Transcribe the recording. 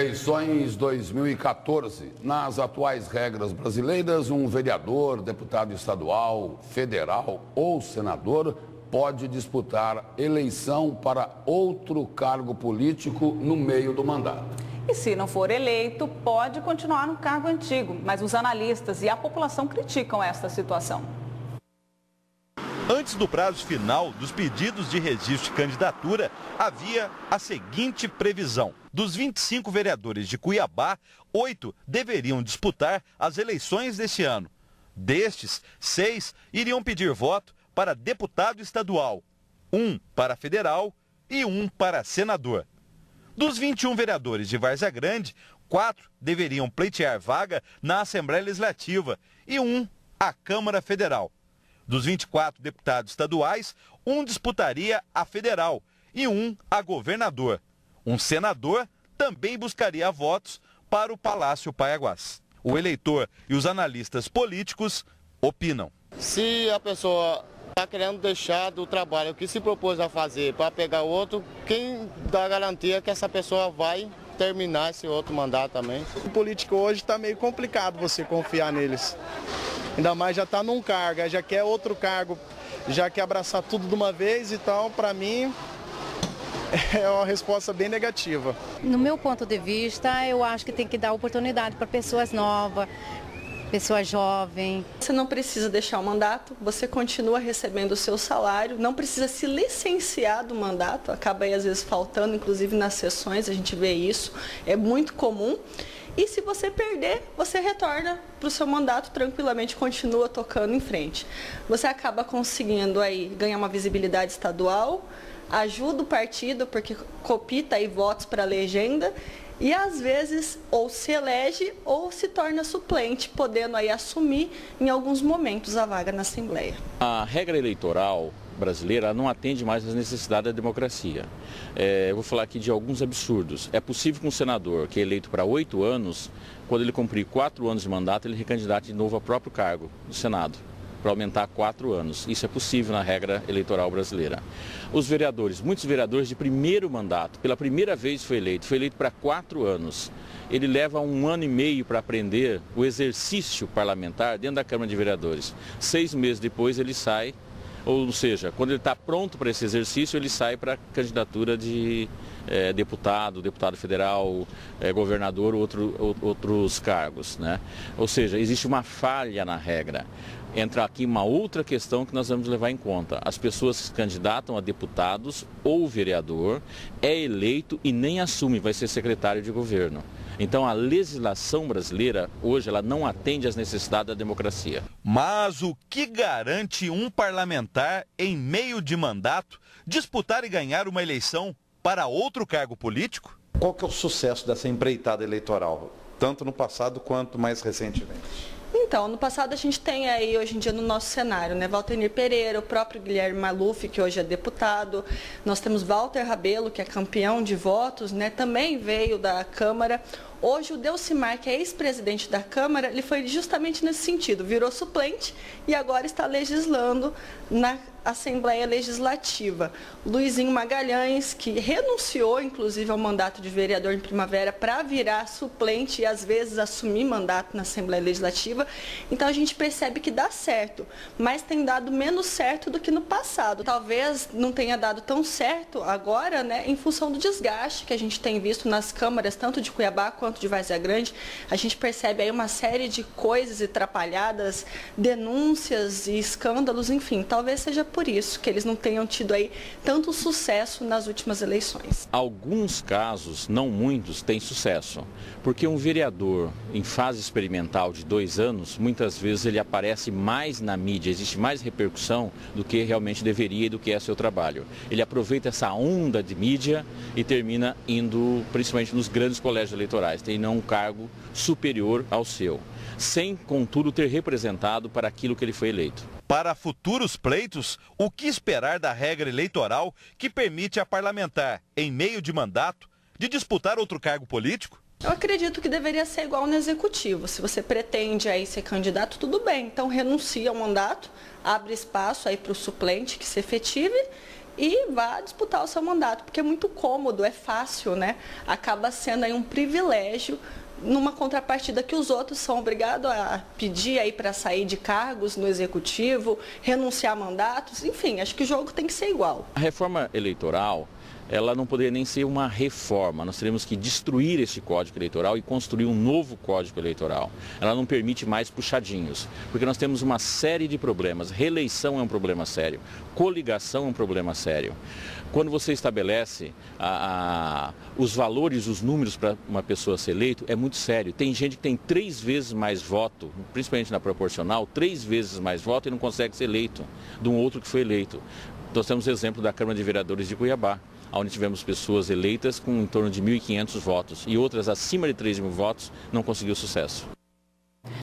Eleições 2014. Nas atuais regras brasileiras, um vereador, deputado estadual, federal ou senador pode disputar eleição para outro cargo político no meio do mandato. E se não for eleito, pode continuar no cargo antigo, mas os analistas e a população criticam esta situação. Antes do prazo final dos pedidos de registro de candidatura, havia a seguinte previsão. Dos 25 vereadores de Cuiabá, 8 deveriam disputar as eleições deste ano. Destes, 6 iriam pedir voto para deputado estadual, 1 para federal e 1 para senador. Dos 21 vereadores de Várzea Grande, 4 deveriam pleitear vaga na Assembleia Legislativa e 1 à Câmara Federal. Dos 24 deputados estaduais, 1 disputaria a federal e 1 a governador. Um senador também buscaria votos para o Palácio Paiaguás. O eleitor e os analistas políticos opinam. Se a pessoa está querendo deixar do trabalho o que se propôs a fazer para pegar outro, quem dá a garantia que essa pessoa vai terminar esse outro mandato também? O político hoje está meio complicado você confiar neles. Ainda mais já está num cargo, já quer outro cargo, já quer abraçar tudo de uma vez, então para mim é uma resposta bem negativa. No meu ponto de vista, eu acho que tem que dar oportunidade para pessoas novas, pessoas jovens. Você não precisa deixar o mandato, você continua recebendo o seu salário, não precisa se licenciar do mandato, acaba aí às vezes faltando, inclusive nas sessões a gente vê isso, é muito comum. E se você perder, você retorna para o seu mandato tranquilamente, continua tocando em frente. Você acaba conseguindo aí ganhar uma visibilidade estadual, ajuda o partido porque copita aí votos para a legenda e às vezes ou se elege ou se torna suplente, podendo aí assumir em alguns momentos a vaga na Assembleia. A regra eleitoral brasileira não atende mais às necessidades da democracia. Eu vou falar aqui de alguns absurdos. É possível que um senador que é eleito para 8 anos, quando ele cumprir 4 anos de mandato, ele recandidate de novo ao próprio cargo do Senado, para aumentar 4 anos. Isso é possível na regra eleitoral brasileira. Os vereadores, muitos vereadores de primeiro mandato, pela primeira vez foi eleito para 4 anos. Ele leva 1 ano e meio para aprender o exercício parlamentar dentro da Câmara de Vereadores. 6 meses depois ele sai. Ou seja, quando ele está pronto para esse exercício, ele sai para a candidatura de deputado federal, governador, outros cargos, né? Ou seja, existe uma falha na regra. Entra aqui uma outra questão que nós vamos levar em conta. As pessoas que se candidatam a deputados ou vereador, é eleito e nem assume, vai ser secretário de governo. Então a legislação brasileira hoje ela não atende às necessidades da democracia. Mas o que garante um parlamentar em meio de mandato disputar e ganhar uma eleição para outro cargo político? Qual que é o sucesso dessa empreitada eleitoral, tanto no passado quanto mais recentemente? Então, no passado a gente tem aí, hoje em dia, no nosso cenário, né, Valtenir Pereira, o próprio Guilherme Maluf, que hoje é deputado, nós temos Walter Rabelo, que é campeão de votos, né, também veio da Câmara. Hoje o Delcimar, que é ex-presidente da Câmara, ele foi justamente nesse sentido, virou suplente e agora está legislando na Assembleia Legislativa. Luizinho Magalhães, que renunciou, inclusive, ao mandato de vereador em Primavera para virar suplente e, às vezes, assumir mandato na Assembleia Legislativa. Então, a gente percebe que dá certo, mas tem dado menos certo do que no passado. Talvez não tenha dado tão certo agora, né, em função do desgaste que a gente tem visto nas câmaras, tanto de Cuiabá quanto de Várzea Grande. A gente percebe aí uma série de coisas atrapalhadas, denúncias e escândalos, enfim, talvez seja por isso que eles não tenham tido aí tanto sucesso nas últimas eleições. Alguns casos, não muitos, têm sucesso, porque um vereador em fase experimental de 2 anos, muitas vezes ele aparece mais na mídia, existe mais repercussão do que realmente deveria e do que é seu trabalho. Ele aproveita essa onda de mídia e termina indo, principalmente nos grandes colégios eleitorais, tem um cargo superior ao seu, sem, contudo, ter representado para aquilo que ele foi eleito. Para futuros pleitos, o que esperar da regra eleitoral que permite a parlamentar, em meio de mandato, de disputar outro cargo político? Eu acredito que deveria ser igual no executivo. Se você pretende aí ser candidato, tudo bem. Então renuncia ao mandato, abre espaço aí para o suplente que se efetive e vá disputar o seu mandato, porque é muito cômodo, é fácil, né? Acaba sendo aí um privilégio numa contrapartida que os outros são obrigados a pedir aí para sair de cargos no executivo, renunciar a mandatos, enfim, acho que o jogo tem que ser igual. A reforma eleitoral, ela não poderia nem ser uma reforma, nós teríamos que destruir esse código eleitoral e construir um novo código eleitoral. Ela não permite mais puxadinhos, porque nós temos uma série de problemas. Reeleição é um problema sério, coligação é um problema sério. Quando você estabelece os valores, os números para uma pessoa ser eleito, é muito sério. Tem gente que tem 3 vezes mais voto, principalmente na proporcional, 3 vezes mais voto e não consegue ser eleito de um outro que foi eleito. Nós temos o exemplo da Câmara de Vereadores de Cuiabá, onde tivemos pessoas eleitas com em torno de 1.500 votos e outras acima de 3.000 votos não conseguiu sucesso.